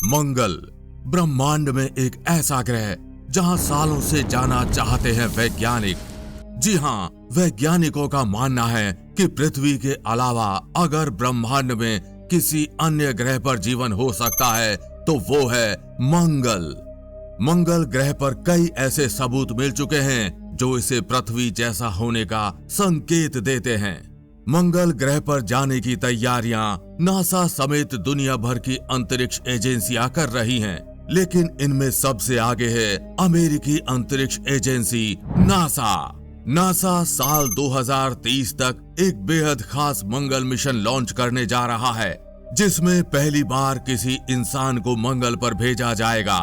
मंगल ब्रह्मांड में एक ऐसा ग्रह जहां सालों से जाना चाहते हैं वैज्ञानिक। जी हां, वैज्ञानिकों का मानना है कि पृथ्वी के अलावा अगर ब्रह्मांड में किसी अन्य ग्रह पर जीवन हो सकता है तो वो है मंगल। मंगल ग्रह पर कई ऐसे सबूत मिल चुके हैं जो इसे पृथ्वी जैसा होने का संकेत देते हैं। मंगल ग्रह पर जाने की तैयारियां नासा समेत दुनिया भर की अंतरिक्ष एजेंसियां कर रही हैं, लेकिन इनमें सबसे आगे है अमेरिकी अंतरिक्ष एजेंसी नासा। नासा साल 2030 तक एक बेहद खास मंगल मिशन लॉन्च करने जा रहा है, जिसमें पहली बार किसी इंसान को मंगल पर भेजा जाएगा।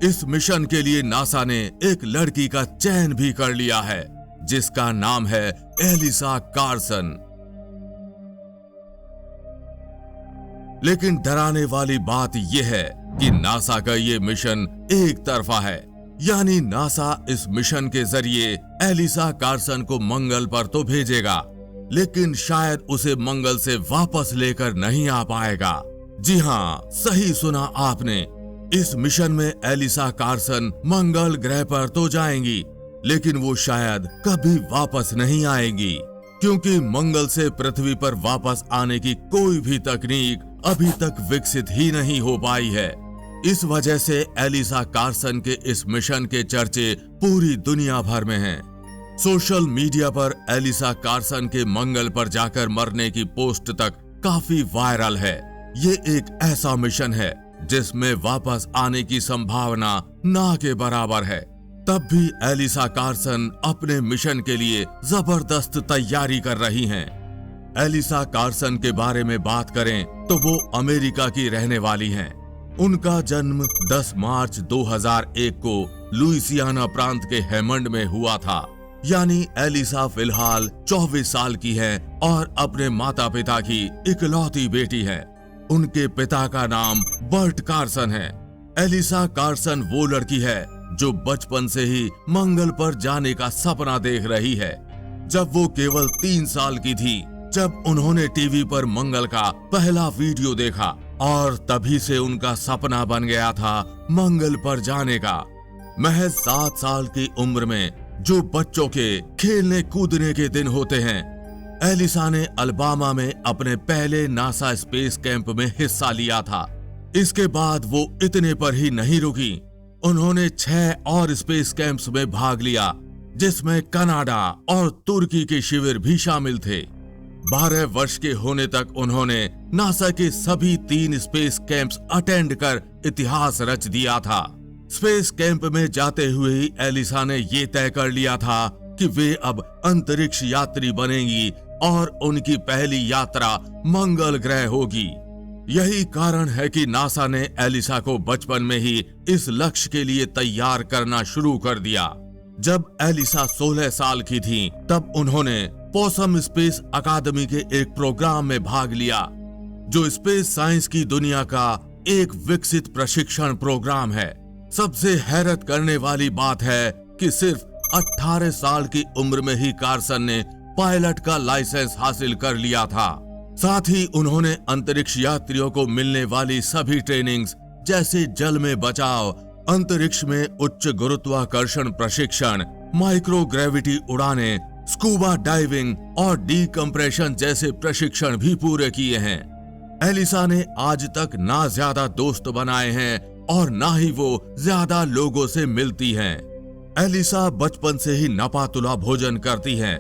इस मिशन के लिए नासा ने एक लड़की का चयन भी कर लिया है, जिसका नाम है एलिसा कार्सन। लेकिन डराने वाली बात यह है कि नासा का ये मिशन एक तरफा है, यानी नासा इस मिशन के जरिए एलिसा कार्सन को मंगल पर तो भेजेगा, लेकिन शायद उसे मंगल से वापस लेकर नहीं आ पाएगा। जी हां, सही सुना आपने। इस मिशन में एलिसा कार्सन मंगल ग्रह पर तो जाएंगी, लेकिन वो शायद कभी वापस नहीं आएंगी, क्योंकि मंगल से पृथ्वी पर वापस आने की कोई भी तकनीक अभी तक विकसित ही नहीं हो पाई है। इस वजह से एलिसा कार्सन के इस मिशन के चर्चे पूरी दुनिया भर में हैं। सोशल मीडिया पर एलिसा कार्सन के मंगल पर जाकर मरने की पोस्ट तक काफी वायरल है। ये एक ऐसा मिशन है जिसमें वापस आने की संभावना ना के बराबर है। तब भी एलिसा कार्सन अपने मिशन के लिए जबरदस्त तैयारी कर रही हैं। एलिसा कार्सन के बारे में बात करें तो वो अमेरिका की रहने वाली हैं। उनका जन्म 10 मार्च 2001 को लुइसियाना प्रांत के हेमंड में हुआ था। यानी एलिसा फिलहाल 24 साल की है और अपने माता पिता की इकलौती बेटी है। उनके पिता का नाम बर्ट कार्सन है। एलिसा कार्सन वो लड़की है जो बचपन से ही मंगल पर जाने का सपना देख रही है। जब वो केवल 3 साल की थी, जब उन्होंने टीवी पर मंगल का पहला वीडियो देखा, और तभी से उनका सपना बन गया था मंगल पर जाने का। महज 7 साल की उम्र में, जो बच्चों के खेलने कूदने के दिन होते हैं, एलिसा ने अल्बामा में अपने पहले नासा स्पेस कैंप में हिस्सा लिया था। इसके बाद वो इतने पर ही नहीं रुकी। उन्होंने 6 और स्पेस कैंप्स में भाग लिया, जिसमें कनाडा और तुर्की के शिविर भी शामिल थे। 12 वर्ष के होने तक उन्होंने नासा के सभी 3 स्पेस कैंप्स अटेंड कर इतिहास रच दिया था। स्पेस कैंप में जाते हुए ही एलिसा ने ये तय कर लिया था कि वे अब अंतरिक्ष यात्री बनेंगी और उनकी पहली यात्रा मंगल ग्रह होगी। यही कारण है कि नासा ने एलिसा को बचपन में ही इस लक्ष्य के लिए तैयार करना शुरू कर दिया। जब एलिसा 16 साल की थी, तब उन्होंने पोसम स्पेस अकादमी के एक प्रोग्राम में भाग लिया, जो स्पेस साइंस की दुनिया का एक विकसित प्रशिक्षण प्रोग्राम है। सबसे हैरत करने वाली बात है कि सिर्फ 18 साल की उम्र में ही कार्सन ने पायलट का लाइसेंस हासिल कर लिया था। साथ ही उन्होंने अंतरिक्ष यात्रियों को मिलने वाली सभी ट्रेनिंग्स, जैसे जल में बचाव, अंतरिक्ष में उच्च गुरुत्वाकर्षण प्रशिक्षण, माइक्रोग्रेविटी उड़ाने, स्कूबा डाइविंग और डीकम्प्रेशन जैसे प्रशिक्षण भी पूरे किए हैं। एलिसा ने आज तक ना ज्यादा दोस्त बनाए हैं और ना ही वो ज्यादा लोगों से मिलती हैं। एलिसा बचपन से ही नपातुला भोजन करती हैं।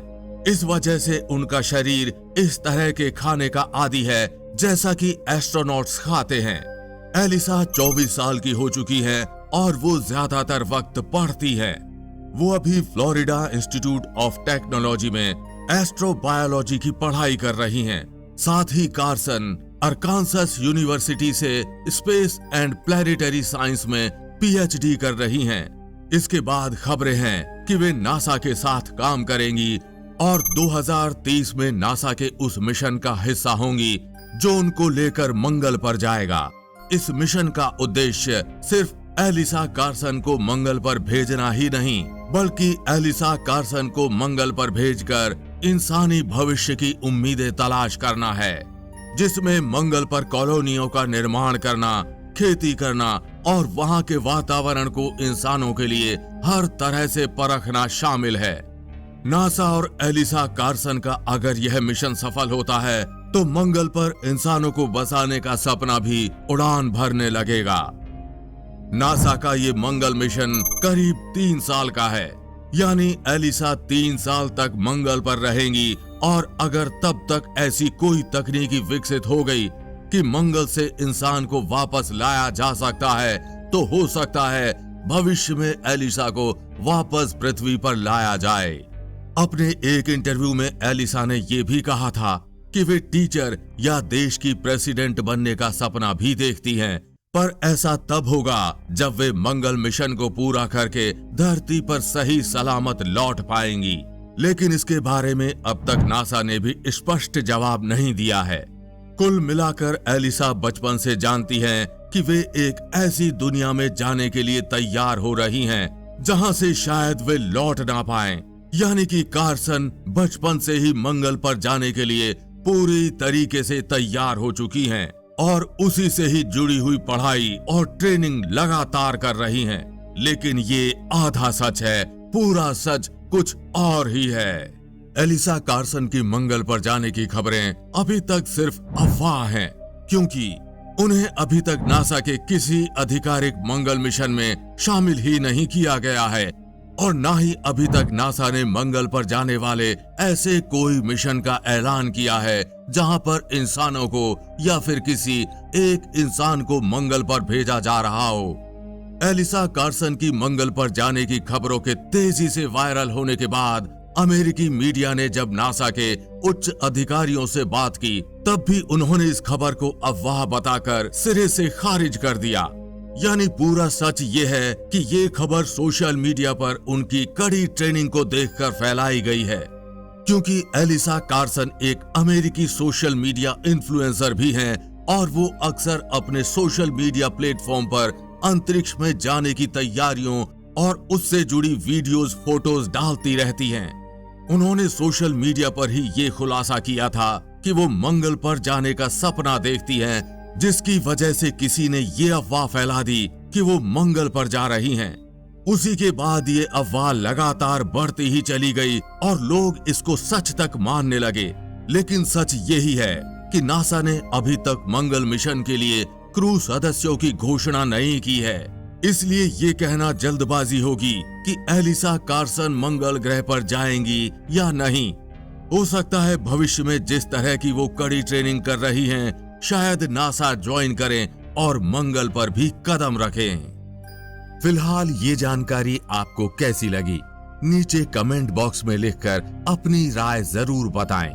इस वजह से उनका शरीर इस तरह के खाने का आदी है जैसा कि एस्ट्रोनॉट्स खाते हैं। एलिसा 24 साल की हो चुकी है और वो ज्यादातर वक्त पढ़ती है। वो अभी फ्लोरिडा इंस्टीट्यूट ऑफ टेक्नोलॉजी में एस्ट्रोबायोलॉजी की पढ़ाई कर रही हैं। साथ ही कार्सन अरकानसास यूनिवर्सिटी से स्पेस एंड प्लैनेटरी साइंस में पीएचडी कर रही हैं। इसके बाद खबरें हैं कि वे नासा के साथ काम करेंगी और 2030 में नासा के उस मिशन का हिस्सा होंगी जो उनको लेकर मंगल पर जाएगा। इस मिशन का उद्देश्य सिर्फ एलिसा कार्सन को मंगल पर भेजना ही नहीं, बल्कि एलिसा कार्सन को मंगल पर भेजकर इंसानी भविष्य की उम्मीदें तलाश करना है, जिसमें मंगल पर कॉलोनियों का निर्माण करना, खेती करना और वहां के वातावरण को इंसानों के लिए हर तरह से परखना शामिल है। नासा और एलिसा कार्सन का अगर यह मिशन सफल होता है तो मंगल पर इंसानों को बसाने का सपना भी उड़ान भरने लगेगा। नासा का ये मंगल मिशन करीब 3 साल का है, यानी एलिसा 3 साल तक मंगल पर रहेंगी और अगर तब तक ऐसी कोई तकनीकी विकसित हो गई कि मंगल से इंसान को वापस लाया जा सकता है तो हो सकता है भविष्य में एलिसा को वापस पृथ्वी पर लाया जाए। अपने एक इंटरव्यू में एलिसा ने यह भी कहा था कि वे टीचर या देश की प्रेसिडेंट बनने का सपना भी देखती हैं, पर ऐसा तब होगा जब वे मंगल मिशन को पूरा करके धरती पर सही सलामत लौट पाएंगी। लेकिन इसके बारे में अब तक नासा ने भी स्पष्ट जवाब नहीं दिया है। कुल मिलाकर एलिसा बचपन से जानती हैं कि वे एक ऐसी दुनिया में जाने के लिए तैयार हो रही हैं जहां से शायद वे लौट ना पाएं, यानी कि कार्सन बचपन से ही मंगल पर जाने के लिए पूरी तरीके से तैयार हो चुकी हैं और उसी से ही जुड़ी हुई पढ़ाई और ट्रेनिंग लगातार कर रही हैं। लेकिन ये आधा सच है, पूरा सच कुछ और ही है। एलिसा कार्सन की मंगल पर जाने की खबरें अभी तक सिर्फ अफवाह हैं, क्योंकि उन्हें अभी तक नासा के किसी आधिकारिक मंगल मिशन में शामिल ही नहीं किया गया है और ना ही अभी तक नासा ने मंगल पर जाने वाले ऐसे कोई मिशन का ऐलान किया है जहां पर इंसानों को या फिर किसी एक इंसान को मंगल पर भेजा जा रहा हो। एलिसा कार्सन की मंगल पर जाने की खबरों के तेजी से वायरल होने के बाद अमेरिकी मीडिया ने जब नासा के उच्च अधिकारियों से बात की तब भी उन्होंने इस खबर को अफवाह बताकर सिरे से खारिज कर दिया। यानी पूरा सच ये है कि ये खबर सोशल मीडिया पर उनकी कड़ी ट्रेनिंग को देखकर फैलाई गई है, क्योंकि एलिसा कार्सन एक अमेरिकी सोशल मीडिया इन्फ्लुएंसर भी हैं और वो अक्सर अपने सोशल मीडिया प्लेटफॉर्म पर अंतरिक्ष में जाने की तैयारियों और उससे जुड़ी वीडियोस, फोटोज डालती रहती हैं। उन्होंने सोशल मीडिया पर ही ये खुलासा किया था कि वो मंगल पर जाने का सपना देखती हैं, जिसकी वजह से किसी ने ये अफवाह फैला दी कि वो मंगल पर जा रही हैं। उसी के बाद ये अफवाह लगातार बढ़ती ही चली गई और लोग इसको सच तक मानने लगे। लेकिन सच यही है कि नासा ने अभी तक मंगल मिशन के लिए क्रू सदस्यों की घोषणा नहीं की है, इसलिए ये कहना जल्दबाजी होगी कि एलिसा कार्सन मंगल ग्रह पर जाएंगी या नहीं। हो सकता है भविष्य में जिस तरह की वो कड़ी ट्रेनिंग कर रही हैं, शायद नासा ज्वाइन करें और मंगल पर भी कदम रखें। फिलहाल ये जानकारी आपको कैसी लगी? नीचे कमेंट बॉक्स में लिखकर अपनी राय जरूर बताएं।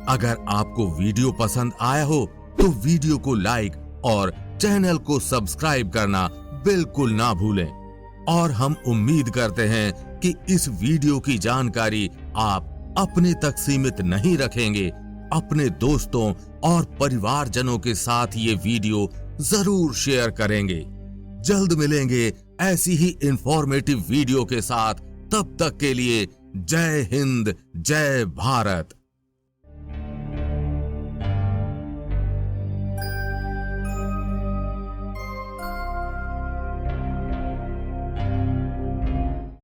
अगर आपको वीडियो पसंद आया हो तो वीडियो को लाइक और चैनल को सब्सक्राइब करना बिल्कुल ना भूलें। और हम उम्मीद करते हैं कि इस वीडियो की जानकारी आप अपने तक सीमित नहीं रखेंगे, अपने दोस्तों और परिवारजनों के साथ ये वीडियो जरूर शेयर करेंगे। जल्द मिलेंगे ऐसी ही इंफॉर्मेटिव वीडियो के साथ। तब तक के लिए जय हिंद, जय भारत।